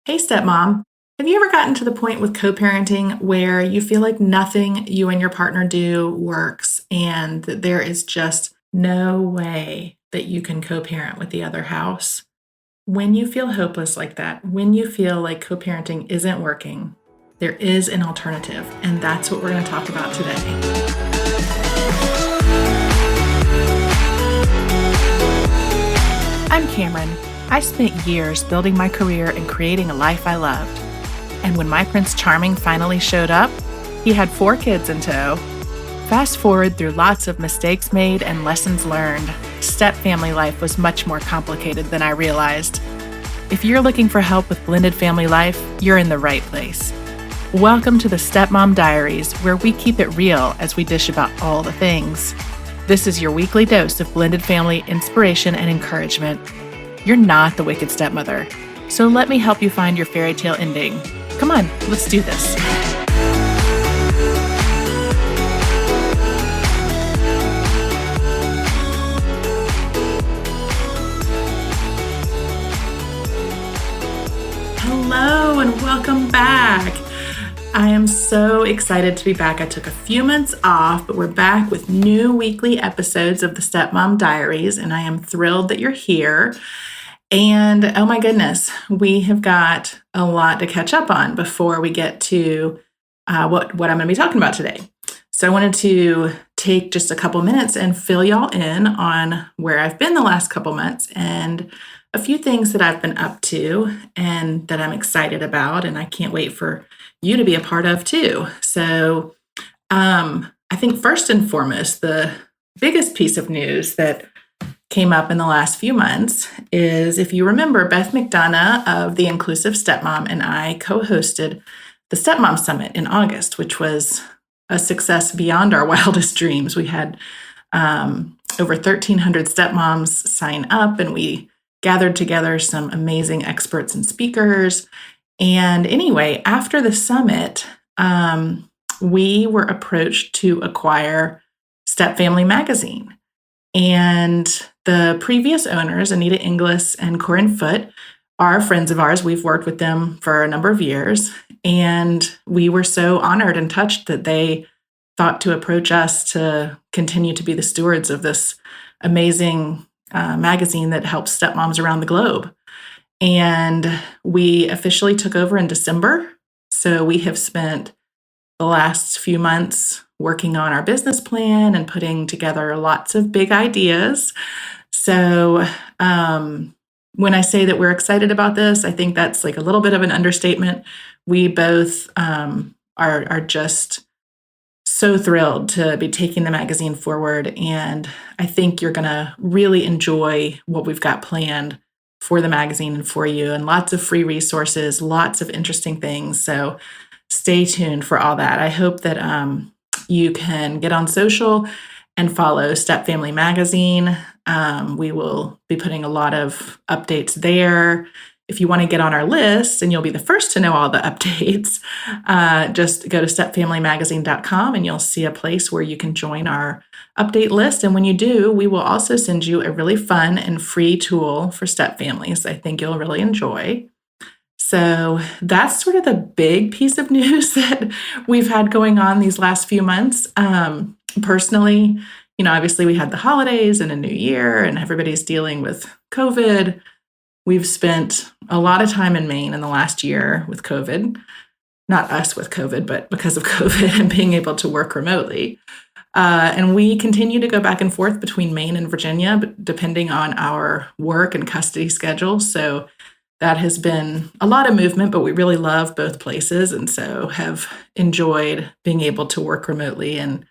Hey, stepmom. Have you ever gotten to the point with co-parenting where you feel like nothing you and your partner do works and that there is just no way that you can co-parent with the other house? When you feel hopeless like that, when you feel like co-parenting isn't working, there is an alternative, and that's what we're going to talk about today. I'm Cameron. I spent years building my career and creating a life I loved. And when my Prince Charming finally showed up, he had 4 kids in tow. Fast forward through lots of mistakes made and lessons learned, step family life was much more complicated than I realized. If you're looking for help with blended family life, you're in the right place. Welcome to the Stepmom Diaries, where we keep it real as we dish about all the things. This is your weekly dose of blended family inspiration and encouragement. You're not the wicked stepmother, so let me help you find your fairy tale ending. Come on, let's do this. Hello and welcome back. I am so excited to be back. I took a few months off, but we're back with new weekly episodes of the Stepmom Diaries, and I am thrilled that you're here. And oh my goodness, we have got a lot to catch up on before we get to what I'm going to be talking about today. So I wanted to take just a couple minutes and fill y'all in on where I've been the last couple months and a few things that I've been up to and that I'm excited about, and I can't wait for you to be a part of too. So I think first and foremost, the biggest piece of news that came up in the last few months is, if you remember, Beth McDonough of The Inclusive Stepmom and I co-hosted the Stepmom Summit in August, which was a success beyond our wildest dreams. We had over 1,300 stepmoms sign up, and we gathered together some amazing experts and speakers. And anyway, after the summit, we were approached to acquire Step Family Magazine. And the previous owners, Anita Inglis and Corinne Foote, are friends of ours. We've worked with them for a number of years. And we were so honored and touched that they thought to approach us to continue to be the stewards of this amazing magazine that helps stepmoms around the globe. And we officially took over in December. So we have spent the last few months working on our business plan and putting together lots of big ideas. So when I say that we're excited about this, I think that's like a little bit of an understatement. We both are just so thrilled to be taking the magazine forward. And I think you're going to really enjoy what we've got planned for the magazine and for you, and lots of free resources, lots of interesting things. So stay tuned for all that. I hope that you can get on social and follow Step Family Magazine. We will be putting a lot of updates there. If you want to get on our list and you'll be the first to know all the updates, just go to stepfamilymagazine.com and you'll see a place where you can join our update list. And when you do, we will also send you a really fun and free tool for step families I think you'll really enjoy. So that's sort of the big piece of news that we've had going on these last few months. Personally, obviously we had the holidays and a new year and everybody's dealing with COVID. We've spent a lot of time in Maine in the last year with COVID, not us with COVID, but because of COVID and being able to work remotely. And we continue to go back and forth between Maine and Virginia, depending on our work and custody schedule. So that has been a lot of movement, but we really love both places. And so have enjoyed being able to work remotely and,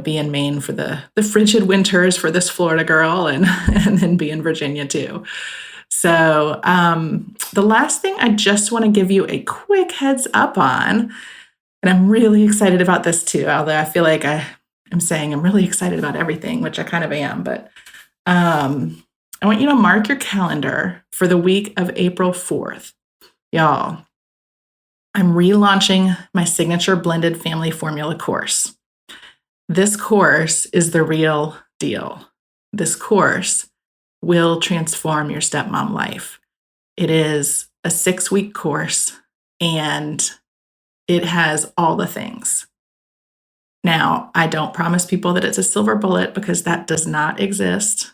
be in Maine for the frigid winters for this Florida girl and then be in Virginia too. So the last thing I just want to give you a quick heads up on, and I'm really excited about this too, although I feel like I'm saying I'm really excited about everything, which I kind of am, but I want you to mark your calendar for the week of April 4th. Y'all, I'm relaunching my signature blended family formula course. This course is the real deal. This course will transform your stepmom life. It is a 6-week course, and it has all the things. Now, I don't promise people that it's a silver bullet because that does not exist.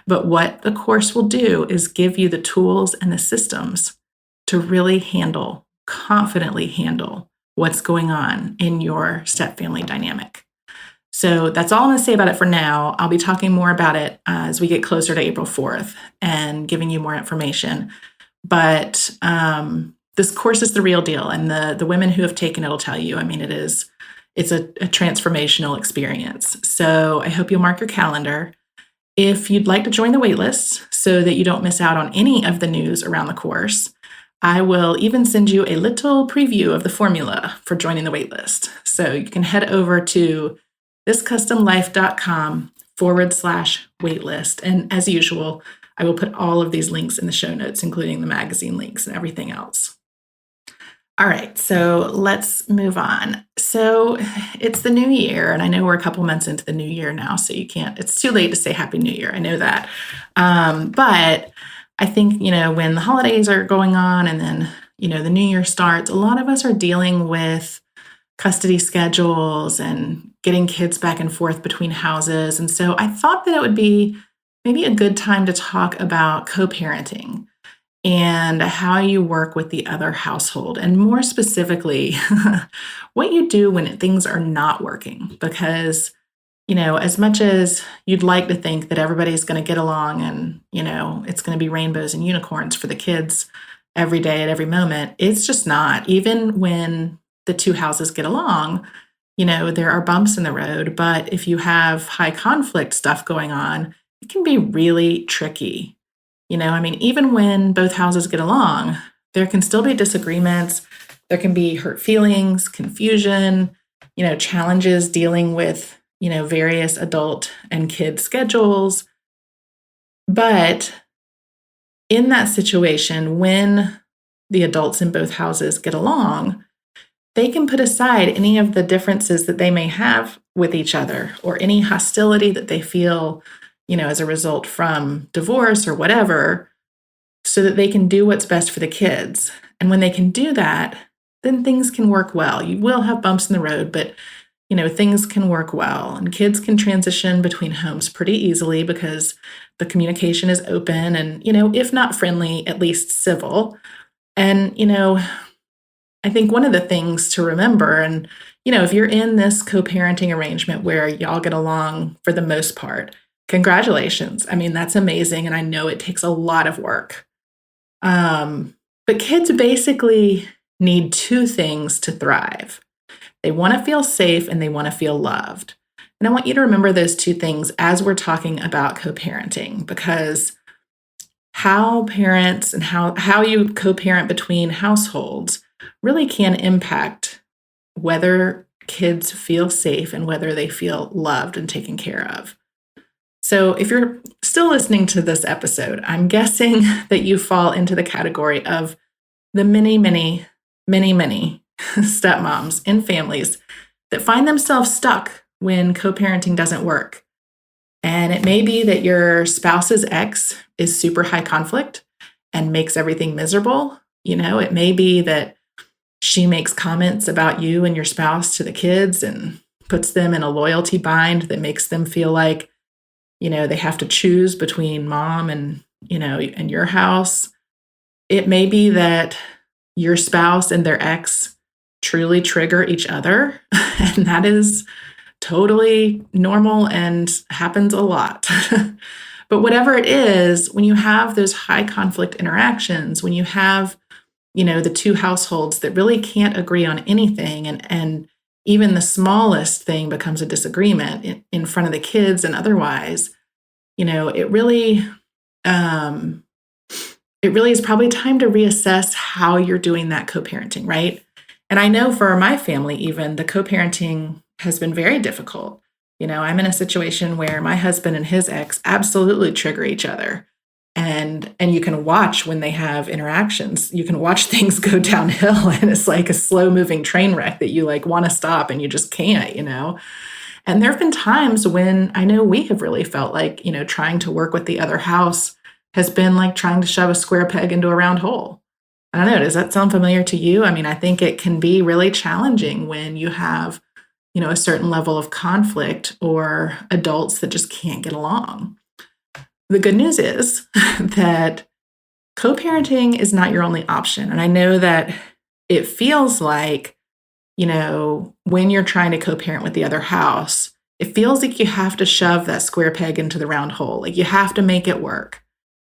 But what the course will do is give you the tools and the systems to really confidently handle what's going on in your step-family dynamic. So that's all I'm going to say about it for now. I'll be talking more about it as we get closer to April 4th and giving you more information. But this course is the real deal. And the women who have taken it will tell you, it's a transformational experience. So I hope you'll mark your calendar. If you'd like to join the waitlist so that you don't miss out on any of the news around the course, I will even send you a little preview of the formula for joining the waitlist. So you can head over to thiscustomlife.com/waitlist. And as usual, I will put all of these links in the show notes, including the magazine links and everything else. All right, so let's move on. So it's the new year, and I know we're a couple months into the new year now, so it's too late to say Happy New Year. I know that. But I think, when the holidays are going on and then, the new year starts, a lot of us are dealing with custody schedules and getting kids back and forth between houses. And so I thought that it would be maybe a good time to talk about co-parenting and how you work with the other household, and more specifically, what you do when things are not working. Because, as much as you'd like to think that everybody's going to get along and, it's going to be rainbows and unicorns for the kids every day at every moment, it's just not. Even when the two houses get along, there are bumps in the road. But if you have high conflict stuff going on, it can be really tricky. Even when both houses get along, there can still be disagreements. There can be hurt feelings, confusion, challenges dealing with, various adult and kid schedules. But in that situation, when the adults in both houses get along, they can put aside any of the differences that they may have with each other or any hostility that they feel, as a result from divorce or whatever, so that they can do what's best for the kids. And when they can do that, then things can work well. You will have bumps in the road, but, things can work well. And kids can transition between homes pretty easily because the communication is open and, if not friendly, at least civil. And, I think one of the things to remember, and, if you're in this co-parenting arrangement where y'all get along for the most part, congratulations. That's amazing. And I know it takes a lot of work. But kids basically need two things to thrive. They want to feel safe and they want to feel loved. And I want you to remember those two things as we're talking about co-parenting, because how parents and how you co-parent between households really can impact whether kids feel safe and whether they feel loved and taken care of. So if you're still listening to this episode, I'm guessing that you fall into the category of the many, many, many, many stepmoms in families that find themselves stuck when co-parenting doesn't work. And it may be that your spouse's ex is super high conflict and makes everything miserable. It may be that she makes comments about you and your spouse to the kids and puts them in a loyalty bind that makes them feel like, they have to choose between mom and, and your house. It may be that your spouse and their ex truly trigger each other, and that is totally normal and happens a lot. But whatever it is, when you have those high conflict interactions, when you have, the two households that really can't agree on anything, and even the smallest thing becomes a disagreement in front of the kids and otherwise, it really is probably time to reassess how you're doing that co-parenting, right? And I know for my family, even the co-parenting has been very difficult. I'm in a situation where my husband and his ex absolutely trigger each other. And you can watch when they have interactions, you can watch things go downhill, and it's like a slow moving train wreck that you want to stop and you just can't, And there have been times when I know we have really felt like, trying to work with the other house has been like trying to shove a square peg into a round hole. I don't know. Does that sound familiar to you? I mean, I think it can be really challenging when you have, a certain level of conflict or adults that just can't get along. The good news is that co-parenting is not your only option. And I know that it feels like, when you're trying to co-parent with the other house, it feels like you have to shove that square peg into the round hole. Like you have to make it work.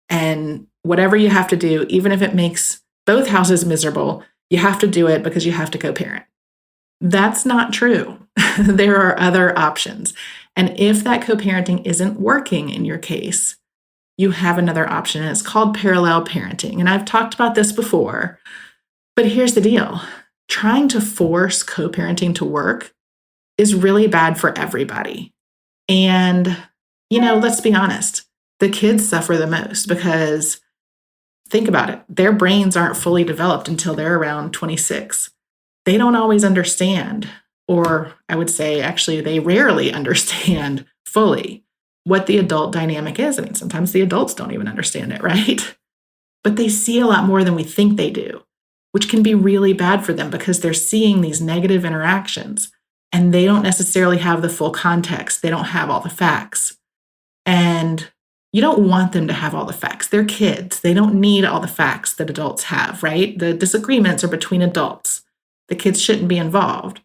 And whatever you have to do, even if it makes both houses miserable, you have to do it because you have to co-parent. That's not true. There are other options. And if that co-parenting isn't working in your case, you have another option, and it's called parallel parenting. And I've talked about this before, but here's the deal. Trying to force co-parenting to work is really bad for everybody. And, let's be honest, the kids suffer the most because think about it. Their brains aren't fully developed until they're around 26. They don't always understand, or I would say actually they rarely understand fully what the adult dynamic is. I mean, sometimes the adults don't even understand it, right? But they see a lot more than we think they do, which can be really bad for them because they're seeing these negative interactions and they don't necessarily have the full context. They don't have all the facts. And you don't want them to have all the facts. They're kids. They don't need all the facts that adults have, right? The disagreements are between adults. The kids shouldn't be involved.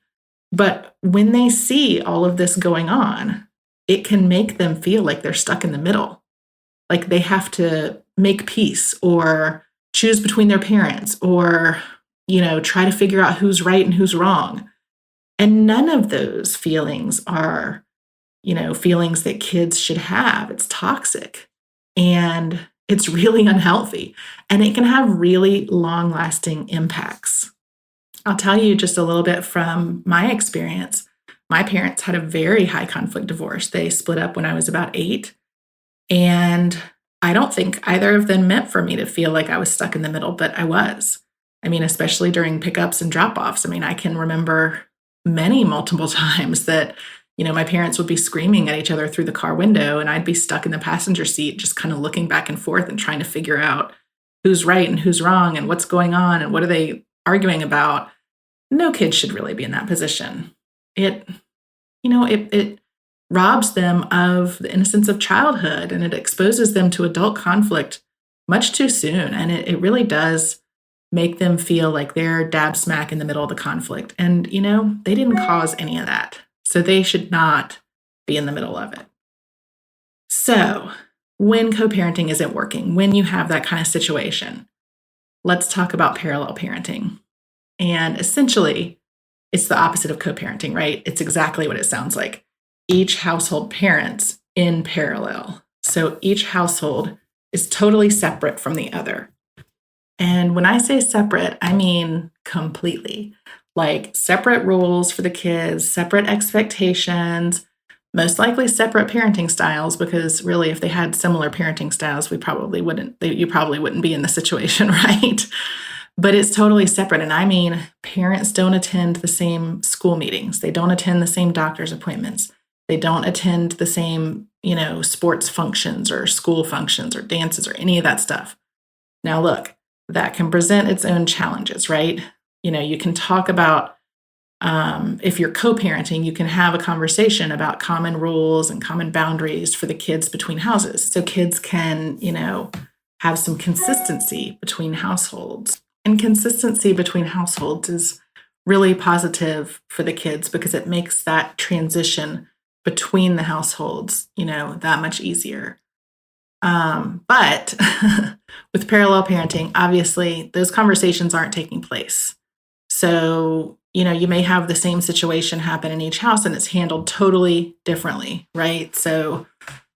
But when they see all of this going on, it can make them feel like they're stuck in the middle, like they have to make peace or choose between their parents or, try to figure out who's right and who's wrong. And none of those feelings are, feelings that kids should have. It's toxic and it's really unhealthy, and it can have really long-lasting impacts. I'll tell you just a little bit from my experience. My parents had a very high conflict divorce. They split up when I was about 8. And I don't think either of them meant for me to feel like I was stuck in the middle, but I was. I mean, especially during pickups and drop-offs. I mean, I can remember multiple times that, my parents would be screaming at each other through the car window and I'd be stuck in the passenger seat, just kind of looking back and forth and trying to figure out who's right and who's wrong and what's going on and what are they arguing about. No kid should really be in that position. It robs them of the innocence of childhood and it exposes them to adult conflict much too soon. And it really does make them feel like they're dab smack in the middle of the conflict. And, they didn't cause any of that. So they should not be in the middle of it. So when co-parenting isn't working, when you have that kind of situation, let's talk about parallel parenting. And essentially, it's the opposite of co-parenting, right? It's exactly what it sounds like. Each household parents in parallel. So each household is totally separate from the other. And when I say separate, I mean completely. Like separate rules for the kids, separate expectations, most likely separate parenting styles, because really if they had similar parenting styles, you probably wouldn't be in the situation, right? But it's totally separate. And I mean, parents don't attend the same school meetings. They don't attend the same doctor's appointments. They don't attend the same, sports functions or school functions or dances or any of that stuff. Now, look, that can present its own challenges, right? You can talk about, if you're co-parenting, you can have a conversation about common rules and common boundaries for the kids between houses. So kids can, have some consistency between households. And consistency between households is really positive for the kids because it makes that transition between the households, that much easier. But with parallel parenting, obviously, those conversations aren't taking place. So, you may have the same situation happen in each house and it's handled totally differently, right? So,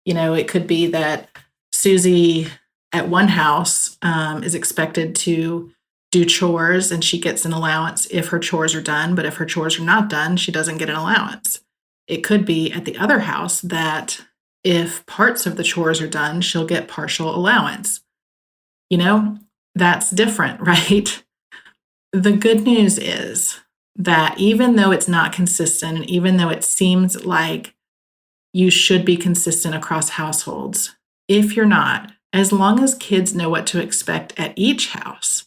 it could be that Susie at one house is expected to do chores and she gets an allowance if her chores are done, but if her chores are not done, she doesn't get an allowance. It could be at the other house that if parts of the chores are done, she'll get partial allowance. That's different, right? The good news is that even though it's not consistent, and even though it seems like you should be consistent across households, if you're not, As long as kids know what to expect at each house,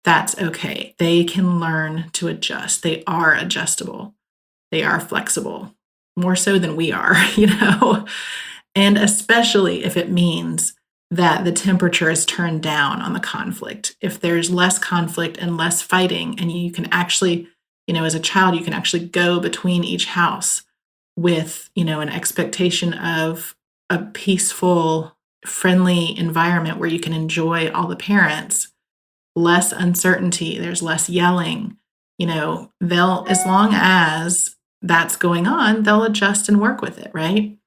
that's okay. They can learn to adjust. They are adjustable. They are flexible, more so than we are, And especially if it means that the temperature is turned down on the conflict. If there's less conflict and less fighting, and you can actually, as a child, you can actually go between each house with, an expectation of a peaceful, friendly environment where you can enjoy all the parents, less uncertainty, there's less yelling, they'll, as long as that's going on, they'll adjust and work with it, right?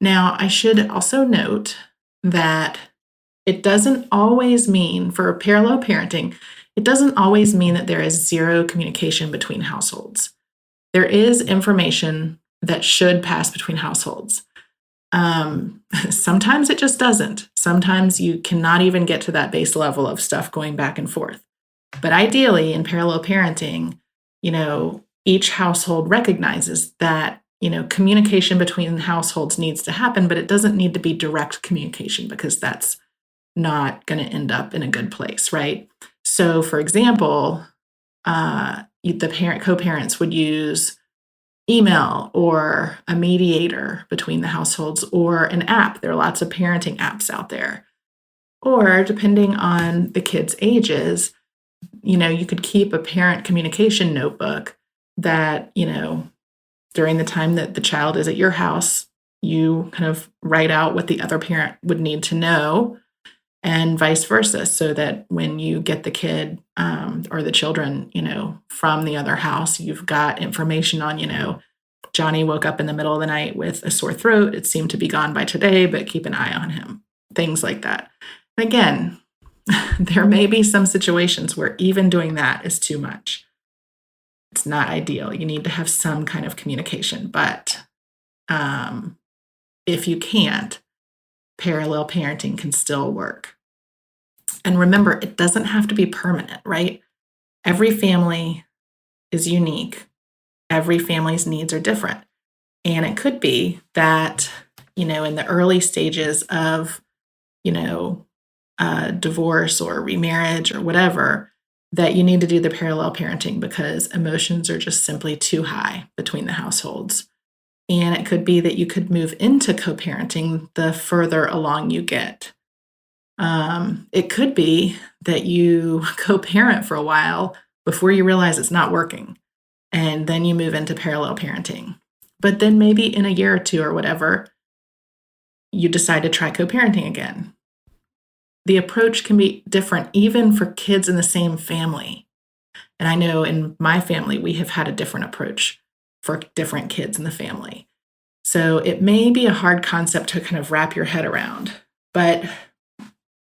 Now, I should also note that it doesn't always mean, for parallel parenting, it doesn't always mean that there is zero communication between households. There is information that should pass between households. Sometimes it just doesn't. Sometimes you cannot even get to that base level of stuff going back and forth. But ideally, in parallel parenting, each household recognizes that, communication between households needs to happen, but it doesn't need to be direct communication because that's not going to end up in a good place, right? So, for example, the co-parents would use email or a mediator between the households or an app. There are lots of parenting apps out there. Or depending on the kids' ages, you could keep a parent communication notebook that, during the time that the child is at your house, you kind of write out what the other parent would need to know and vice versa, so that when you get the kid or the children, from the other house, you've got information on, Johnny woke up in the middle of the night with a sore throat. It seemed to be gone by today, but keep an eye on him. Things like that. And again, there may be some situations where even doing that is too much. It's not ideal. You need to have some kind of communication, but if you can't, parallel parenting can still work. And remember, it doesn't have to be permanent, right? Every family is unique. Every family's needs are different. And it could be that, in the early stages of, divorce or remarriage or whatever, that you need to do the parallel parenting because emotions are just simply too high between the households. And it could be that you could move into co-parenting the further along you get. It could be that you co-parent for a while before you realize it's not working. And then you move into parallel parenting. But then maybe in a year or two or whatever, you decide to try co-parenting again. The approach can be different even for kids in the same family. And I know in my family, we have had a different approach for different kids in the family. So it may be a hard concept to kind of wrap your head around, but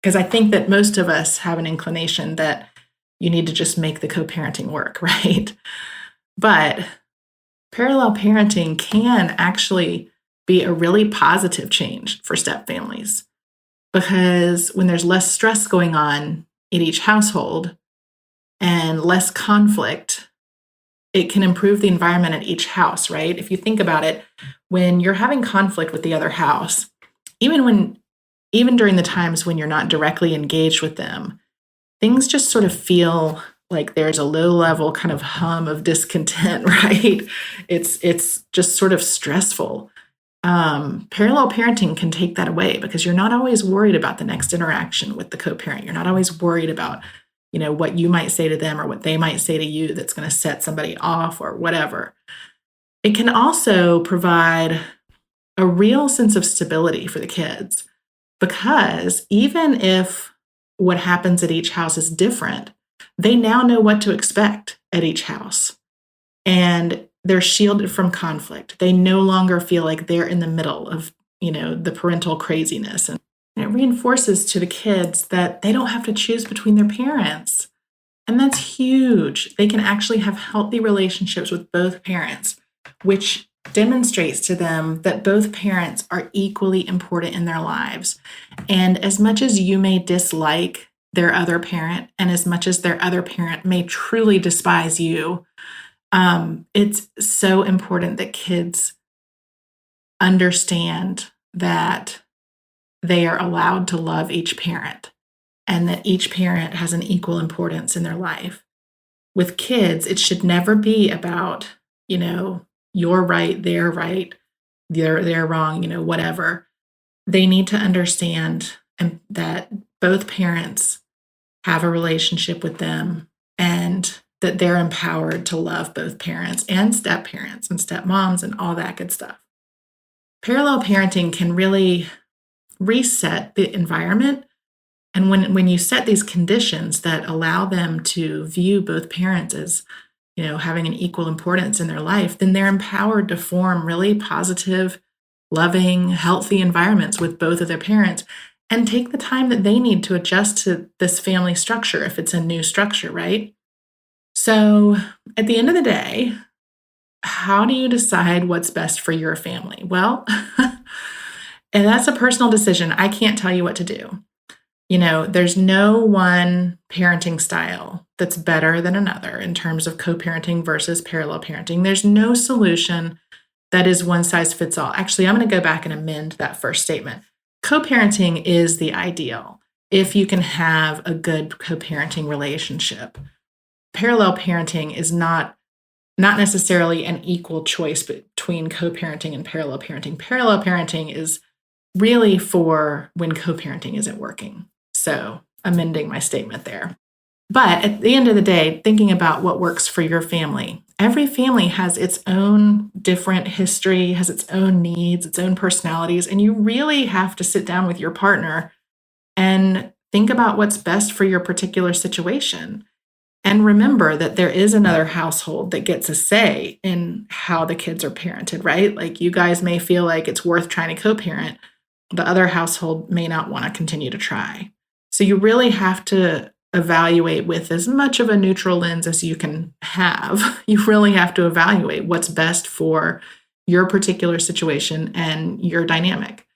because I think that most of us have an inclination that you need to just make the co-parenting work, right? But parallel parenting can actually be a really positive change for step families, because when there's less stress going on in each household and less conflict, it can improve the environment at each house, right? If you think about it, when you're having conflict with the other house, even during the times when you're not directly engaged with them, things just sort of feel like there's a low level kind of hum of discontent, right? It's just sort of stressful. Parallel parenting can take that away because you're not always worried about the next interaction with the co-parent. You're not always worried about, what you might say to them or what they might say to you that's going to set somebody off or whatever. It can also provide a real sense of stability for the kids, because even if what happens at each house is different, they now know what to expect at each house. And they're shielded from conflict. They no longer feel like they're in the middle of, the parental craziness. And it reinforces to the kids that they don't have to choose between their parents. And that's huge. They can actually have healthy relationships with both parents, which demonstrates to them that both parents are equally important in their lives. And as much as you may dislike their other parent, and as much as their other parent may truly despise you, it's so important that kids understand that they are allowed to love each parent and that each parent has an equal importance in their life. With kids, it should never be about, you're right, they're right, they're wrong, whatever. They need to understand that both parents have a relationship with them and that they're empowered to love both parents and step-parents and stepmoms and all that good stuff. Parallel parenting can really reset the environment. And when you set these conditions that allow them to view both parents as, having an equal importance in their life, then they're empowered to form really positive, loving, healthy environments with both of their parents and take the time that they need to adjust to this family structure if it's a new structure, right? So at the end of the day, how do you decide what's best for your family? Well, and that's a personal decision. I can't tell you what to do. There's no one parenting style that's better than another in terms of co-parenting versus parallel parenting. There's no solution that is one size fits all. Actually, I'm going to go back and amend that first statement. Co-parenting is the ideal if you can have a good co-parenting relationship. Parallel parenting is not necessarily an equal choice between co-parenting and parallel parenting. Parallel parenting is really for when co-parenting isn't working. So, amending my statement there. But at the end of the day, thinking about what works for your family. Every family has its own different history, has its own needs, its own personalities, and you really have to sit down with your partner and think about what's best for your particular situation. And remember that there is another household that gets a say in how the kids are parented, right? Like you guys may feel like it's worth trying to co-parent. The other household may not want to continue to try. So you really have to evaluate with as much of a neutral lens as you can have. You really have to evaluate what's best for your particular situation and your dynamic.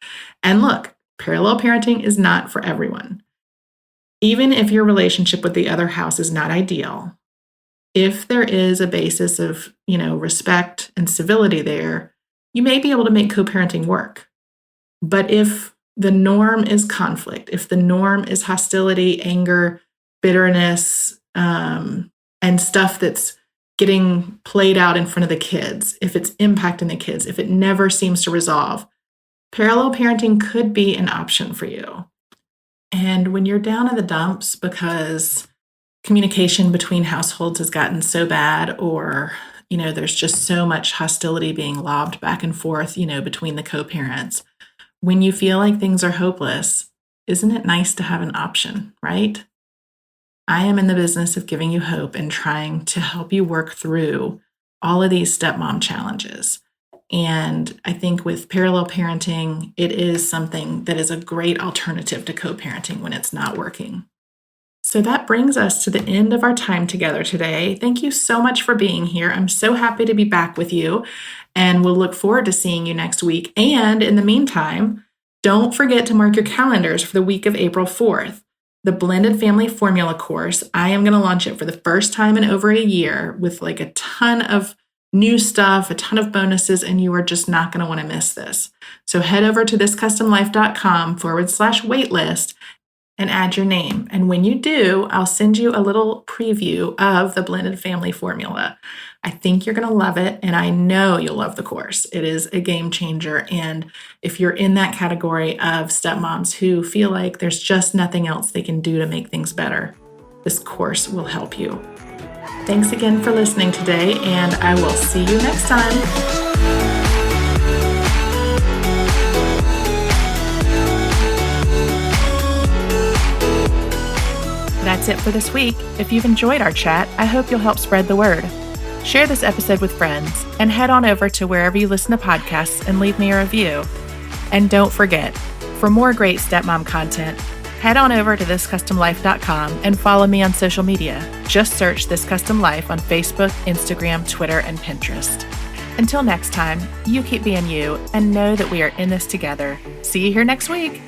And look, parallel parenting is not for everyone. Even if your relationship with the other house is not ideal, if there is a basis of, respect and civility there, you may be able to make co-parenting work. But if the norm is conflict, if the norm is hostility, anger, bitterness, and stuff that's getting played out in front of the kids, if it's impacting the kids, if it never seems to resolve, parallel parenting could be an option for you. And when you're down in the dumps because communication between households has gotten so bad, or, there's just so much hostility being lobbed back and forth, between the co-parents, when you feel like things are hopeless, isn't it nice to have an option, right? I am in the business of giving you hope and trying to help you work through all of these stepmom challenges. And I think with parallel parenting, it is something that is a great alternative to co-parenting when it's not working. So that brings us to the end of our time together today. Thank you so much for being here. I'm so happy to be back with you, and we'll look forward to seeing you next week. And in the meantime, don't forget to mark your calendars for the week of April 4th. The Blended Family Formula course, I am going to launch it for the first time in over a year with like a ton of new stuff, a ton of bonuses, and you are just not going to want to miss this. So head over to thiscustomlife.com/waitlist and add your name. And when you do, I'll send you a little preview of the Blended Family Formula. I think you're going to love it, and I know you'll love the course. It is a game changer. And if you're in that category of stepmoms who feel like there's just nothing else they can do to make things better, this course will help you. Thanks again for listening today, and I will see you next time. That's it for this week. If you've enjoyed our chat, I hope you'll help spread the word. Share this episode with friends and head on over to wherever you listen to podcasts and leave me a review. And don't forget, for more great stepmom content, head on over to thiscustomlife.com and follow me on social media. Just search This Custom Life on Facebook, Instagram, Twitter, and Pinterest. Until next time, you keep being you and know that we are in this together. See you here next week.